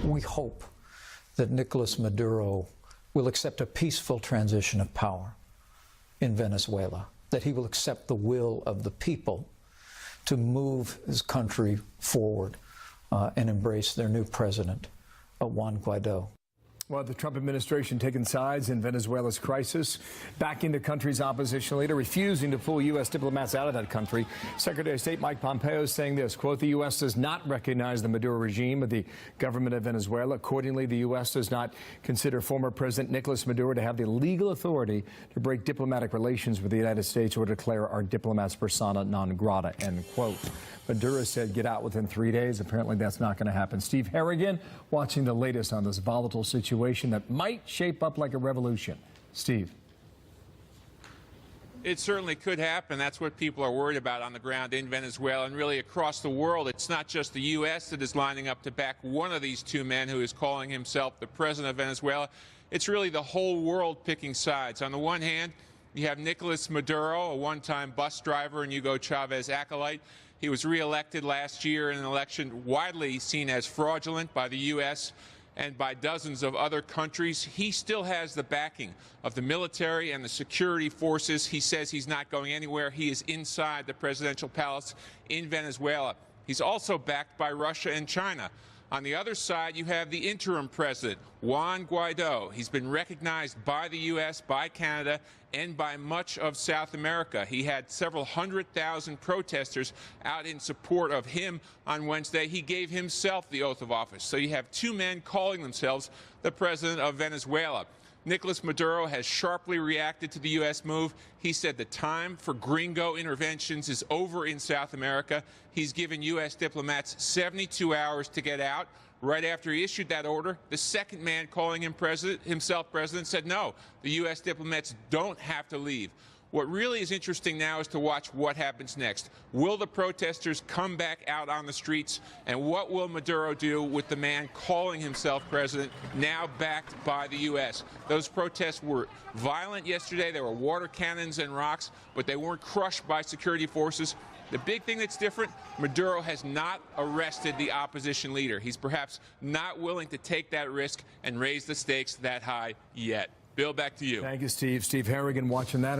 We hope that Nicolas Maduro will accept a peaceful transition of power in Venezuela, that he will accept the will of the people to move his country forward and embrace their new president, Juan Guaido. Well, the Trump administration taking sides in Venezuela's crisis, backing the country's opposition leader, refusing to pull U.S. diplomats out of that country. Secretary of State Mike Pompeo is saying this, quote, the U.S. does not recognize the Maduro regime of the government of Venezuela. Accordingly, the U.S. does not consider former President Nicolas Maduro to have the legal authority to break diplomatic relations with the United States or declare our diplomats persona non grata, end quote. Maduro said get out within 3 days. Apparently that's not going to happen. Steve Harrigan watching the latest on this volatile situation that might shape up like a revolution. Steve. It certainly could happen. That's what people are worried about on the ground in Venezuela and really across the world. It's not just the U.S. that is lining up to back one of these two men who is calling himself the president of Venezuela. It's really the whole world picking sides. On the one hand, you have Nicolas Maduro, a one-time bus driver and Hugo Chavez acolyte. He was reelected last year in an election widely seen as fraudulent by the U.S. and by dozens of other countries. He still has the backing of the military and the security forces. He says he's not going anywhere. He is inside the presidential palace in Venezuela. He's also backed by Russia and China. On the other side, you have the interim president, Juan Guaido. He's been recognized by the U.S., by Canada, and by much of South America. He had several 100,000 protesters out in support of him on Wednesday. He gave himself the oath of office. So you have two men calling themselves the president of Venezuela. Nicolas Maduro has sharply reacted to the U.S. move. He said the time for gringo interventions is over in South America. He's given U.S. diplomats 72 hours to get out. Right after he issued that order, the second man calling himself president said no, the U.S. diplomats don't have to leave. What really is interesting now is to watch what happens next. Will the protesters come back out on the streets? And what will Maduro do with the man calling himself president, now backed by the U.S.? Those protests were violent yesterday. There were water cannons and rocks, but they weren't crushed by security forces. The big thing that's different, Maduro has not arrested the opposition leader. He's perhaps not willing to take that risk and raise the stakes that high yet. Bill, back to you. Thank you, Steve. Steve Harrigan watching that.